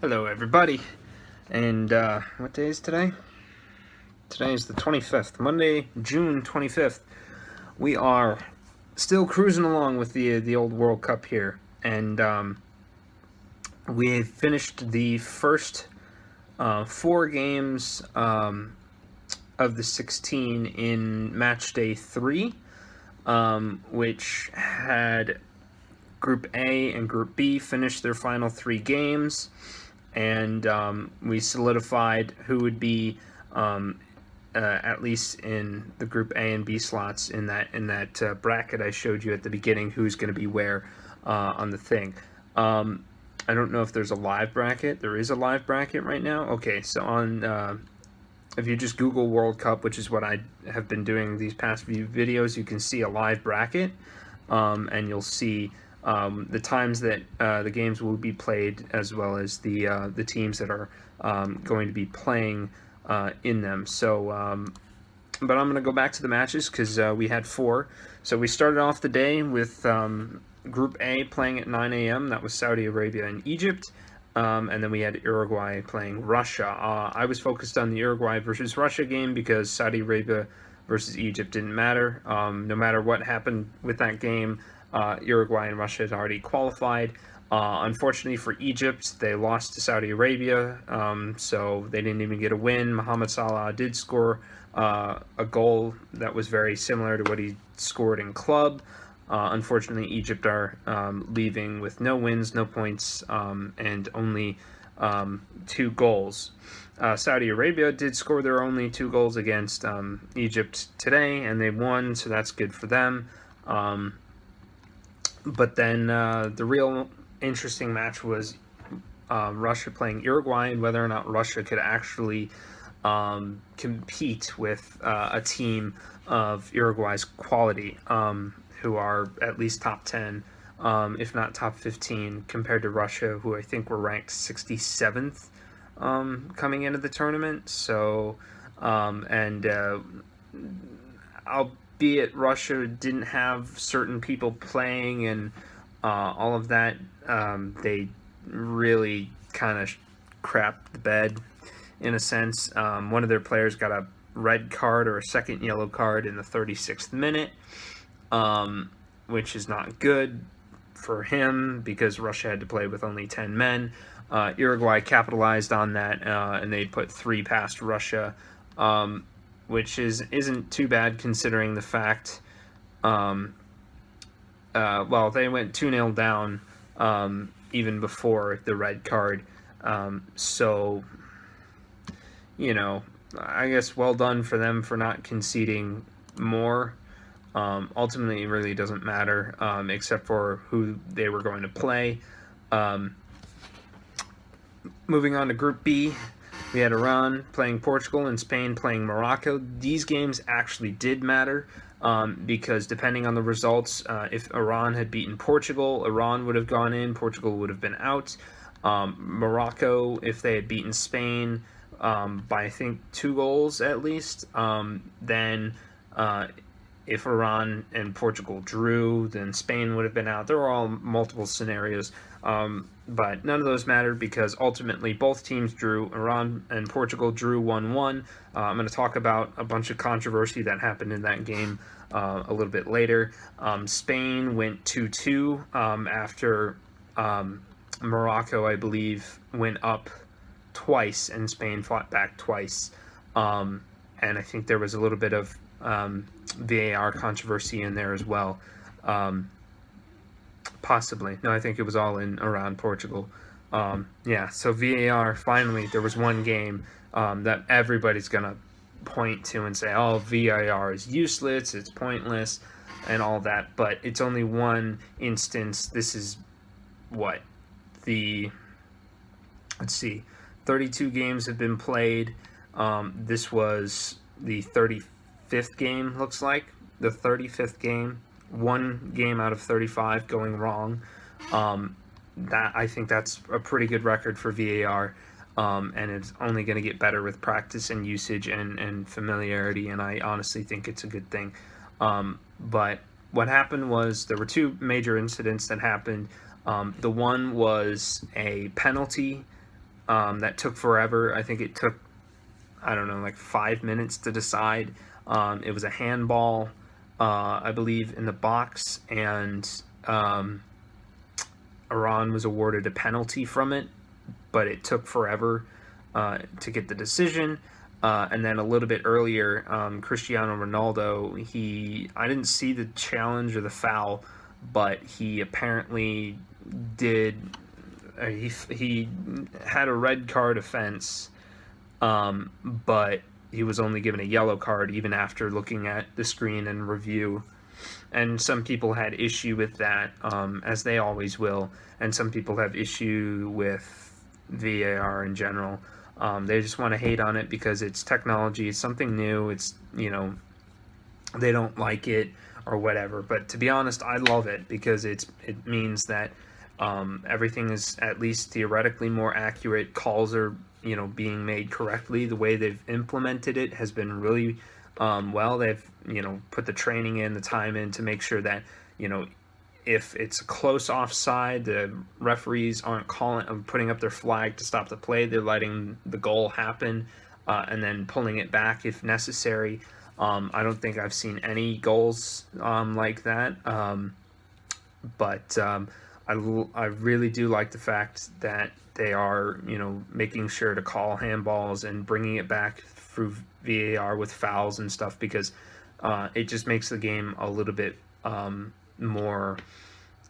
Hello, everybody. And what day is today? Today is the 25th, Monday, June 25th. We are still cruising along with the old World Cup here, and we finished the first 4 games of the 16 in match day 3, which had Group A and Group B finish their final 3 games, and we solidified who would be at least in the Group A and B slots in that bracket I showed you at the beginning, who's going to be where on the thing. I don't know if there's a live bracket. There is a live bracket right now. Okay, so on if you just Google World Cup, which is what I have been doing these past few videos, you can see a live bracket, and you'll see the times that the games will be played, as well as the teams that are going to be playing in them. So, but I'm going to go back to the matches because we had 4. So we started off the day with Group A playing at 9 a.m. That was Saudi Arabia and Egypt. And then we had Uruguay playing Russia. I was focused on the Uruguay versus Russia game because Saudi Arabia versus Egypt didn't matter. No matter what happened with that game, Uruguay and Russia had already qualified. Unfortunately for Egypt, they lost to Saudi Arabia, so they didn't even get a win. Mohamed Salah did score a goal that was very similar to what he scored in club. Unfortunately, Egypt are leaving with no wins, no points, and only 2 goals. Saudi Arabia did score their only 2 goals against Egypt today, and they won, so that's good for them. But then the real interesting match was Russia playing Uruguay, and whether or not Russia could actually compete with a team of Uruguay's quality, who are at least top 10, if not top 15, compared to Russia, who I think were ranked 67th coming into the tournament. So, albeit Russia didn't have certain people playing and all of that, they really kind of crapped the bed in a sense. One of their players got a red card or a second yellow card in the 36th minute, which is not good for him because Russia had to play with only 10 men. Uruguay capitalized on that, and they put 3 past Russia, which isn't too bad considering the fact, well, they went 2-0 down even before the red card. So, you know, I guess well done for them for not conceding more. Ultimately, it really doesn't matter, except for who they were going to play. Moving on to Group B, we had Iran playing Portugal and Spain playing Morocco. These games actually did matter because depending on the results, if Iran had beaten Portugal, Iran would have gone in, Portugal would have been out. Morocco, if they had beaten Spain by, I think, 2 goals at least, then if Iran and Portugal drew, then Spain would have been out. There were all multiple scenarios, but none of those mattered because ultimately both teams drew. Iran and Portugal drew 1-1. I'm going to talk about a bunch of controversy that happened in that game a little bit later. Spain went 2-2 after Morocco, I believe, went up twice and Spain fought back twice. And I think there was a little bit of VAR controversy in there as well. Possibly. No, I think it was all in around Portugal. Yeah, so VAR, finally, there was one game that everybody's going to point to and say, oh, VAR is useless, it's pointless, and all that. But it's only one instance. This is what? Let's see, 32 games have been played. This was the 35th game, looks like. The 35th game. 1 game out of 35 going wrong. That, I think that's a pretty good record for VAR. And it's only going to get better with practice and usage and familiarity, and I honestly think it's a good thing. But what happened was there were 2 major incidents that happened. The one was a penalty that took forever. I think it took, I don't know, like 5 minutes to decide. It was a handball, I believe, in the box, and Iran was awarded a penalty from it, but it took forever to get the decision. And then a little bit earlier, Cristiano Ronaldo, I didn't see the challenge or the foul, but he apparently did. He had a red card offense, but he was only given a yellow card even after looking at the screen and review. And some people had issue with that, as they always will. And some people have issue with VAR in general. They just want to hate on it because it's technology, it's something new, it's, they don't like it or whatever. But to be honest, I love it because it means that everything is at least theoretically more accurate. Calls are, being made correctly. The way they've implemented it has been really well. They've, put the training in, the time in to make sure that, if it's a close offside, the referees aren't putting up their flag to stop the play. They're letting the goal happen and then pulling it back if necessary. I don't think I've seen any goals like that. But I really do like the fact that they are, making sure to call handballs and bringing it back through VAR with fouls and stuff, because it just makes the game a little bit more,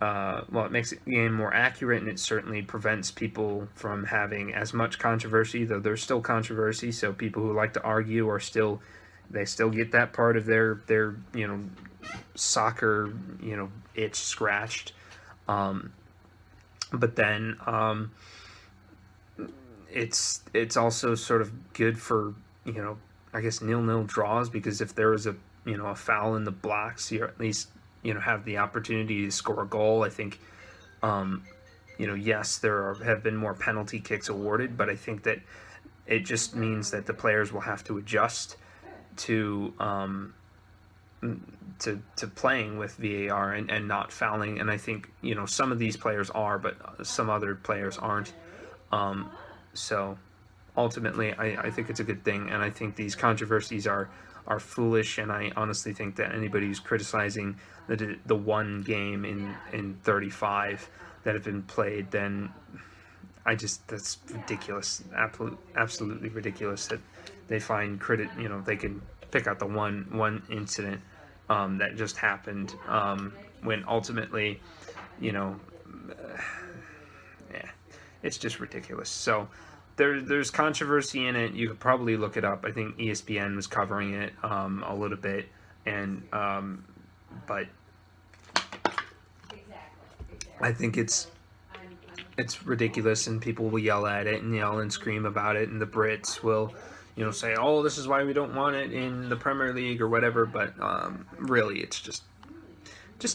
it makes the game more accurate, and it certainly prevents people from having as much controversy, though there's still controversy. So people who like to argue they still get that part of their soccer, itch scratched. But then it's also sort of good for, I guess 0-0 draws, because if there was a foul in the blocks, you at least have the opportunity to score a goal. I think yes, have been more penalty kicks awarded, but I think that it just means that the players will have to adjust to playing with VAR and not fouling. And I think some of these players are, but some other players aren't. So ultimately, I think it's a good thing, and I think these controversies are foolish. And I honestly think that anybody who's criticizing the one game in 35 that have been played, then that's ridiculous. Absolutely ridiculous that they find they can pick out the one incident that just happened, when ultimately, it's just ridiculous. So there's controversy in it. You could probably look it up. I think ESPN was covering it a little bit, and but I think it's ridiculous, and people will yell at it and yell and scream about it, and the Brits will say, oh, this is why we don't want it in the Premier League or whatever. But really, it's just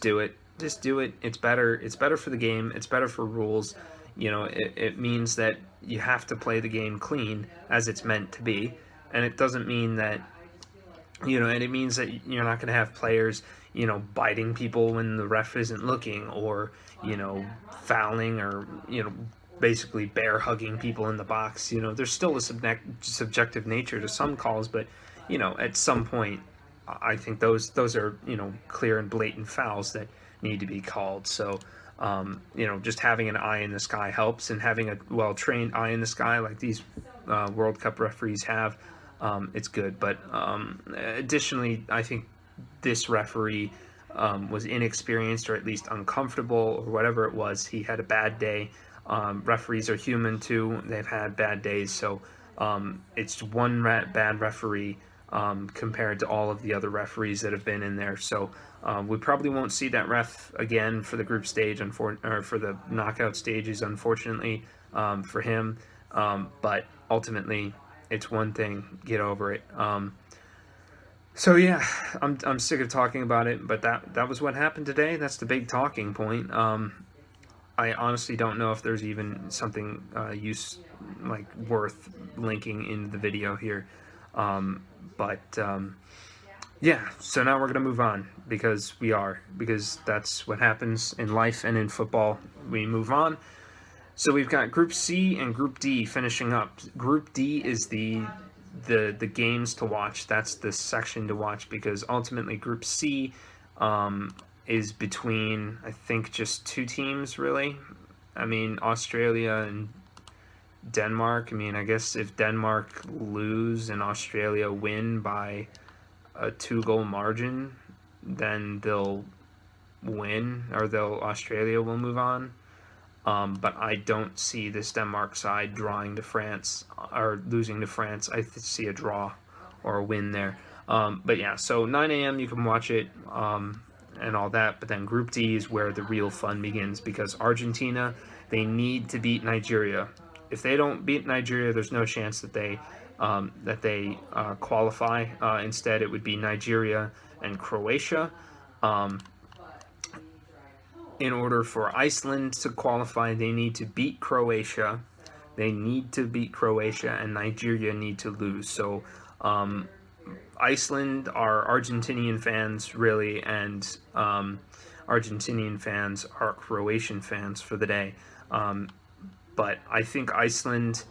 do it. Just do it. It's better. It's better for the game. It's better for rules. It means that you have to play the game clean as it's meant to be. And it doesn't mean that, and it means that you're not going to have players, biting people when the ref isn't looking, or, fouling, or, basically bear hugging people in the box. There's still a subjective nature to some calls, but, at some point, I think those are, clear and blatant fouls that need to be called. So, just having an eye in the sky helps, and having a well-trained eye in the sky like these World Cup referees have, it's good. But additionally, I think this referee was inexperienced, or at least uncomfortable, or whatever it was. He had a bad day. Referees are human too. They've had bad days. So it's one bad referee compared to all of the other referees that have been in there. So we probably won't see that ref again for the group stage, or for the knockout stages, unfortunately, for him. But ultimately, it's one thing. Get over it. So yeah, I'm sick of talking about it, but that was what happened today. That's the big talking point. I honestly don't know if there's even something worth linking in the video here. Yeah, so now we're going to move on, because that's what happens in life and in football. We move on. So we've got Group C and Group D finishing up. Group D is the games to watch. That's the section to watch because ultimately Group C is between, I think, just two teams really. I mean, Australia and Denmark. I mean, I guess if Denmark lose and Australia win by a 2-goal margin, then they'll win, or Australia will move on. But I don't see this Denmark side drawing to France or losing to France. I see a draw or a win there. But yeah, so 9 a.m. you can watch it and all that. But then Group D is where the real fun begins because Argentina, they need to beat Nigeria. If they don't beat Nigeria, there's no chance that they qualify. Instead, it would be Nigeria and Croatia. In order for Iceland to qualify, they need to beat Croatia. And Nigeria need to lose. So Iceland are Argentinian fans, really, and Argentinian fans are Croatian fans for the day. But I think Iceland,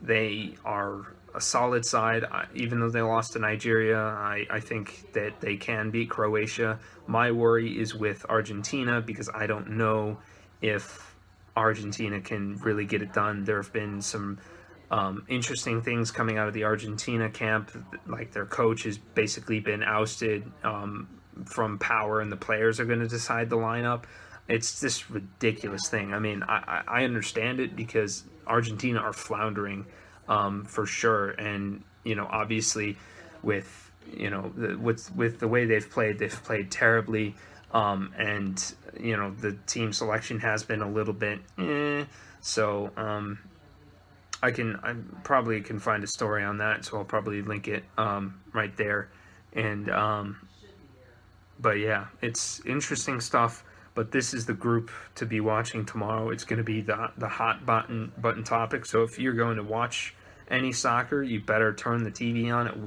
they are a solid side. Even though they lost to Nigeria, I think that they can beat Croatia. My worry is with Argentina because I don't know if Argentina can really get it done. There have been some interesting things coming out of the Argentina camp, like their coach has basically been ousted from power and the players are going to decide the lineup. It's this ridiculous thing. I mean, I understand it because Argentina are floundering for sure, and obviously with with the way they've played terribly, and the team selection has been a little bit so I probably can find a story on that, so I'll probably link it right there. And but yeah, it's interesting stuff. But this is the group to be watching tomorrow. It's going to be the hot button topic. So if you're going to watch any soccer, you better turn the TV on at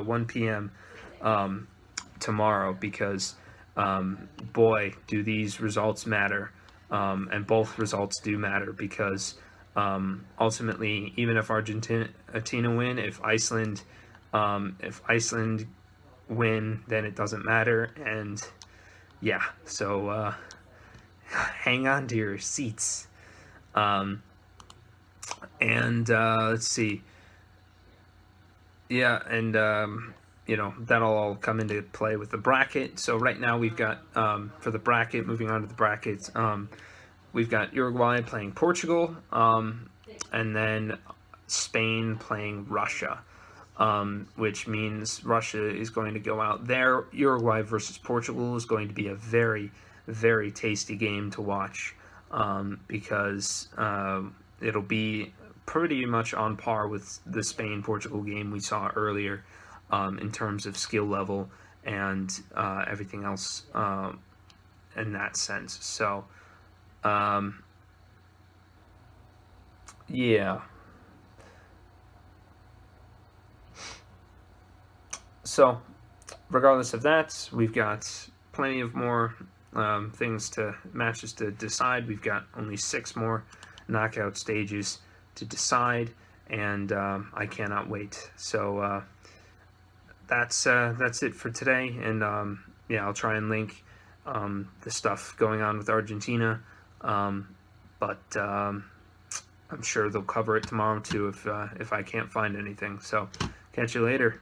1 p.m. Tomorrow because boy, do these results matter. And both results do matter because ultimately, even if Argentina win, if Iceland win, then it doesn't matter. And yeah, so hang on to your seats. Let's see. Yeah, and that'll all come into play with the bracket. So right now we've got for the bracket, moving on to the brackets, we've got Uruguay playing Portugal, and then Spain playing Russia. Which means Russia is going to go out there. Uruguay versus Portugal is going to be a very, very tasty game to watch because it'll be pretty much on par with the Spain-Portugal game we saw earlier in terms of skill level and everything else in that sense. So, yeah. So, regardless of that, we've got plenty of more matches to decide. We've got only 6 more knockout stages to decide, and I cannot wait. So that's it for today, and yeah, I'll try and link the stuff going on with Argentina, but I'm sure they'll cover it tomorrow too if I can't find anything. So catch you later.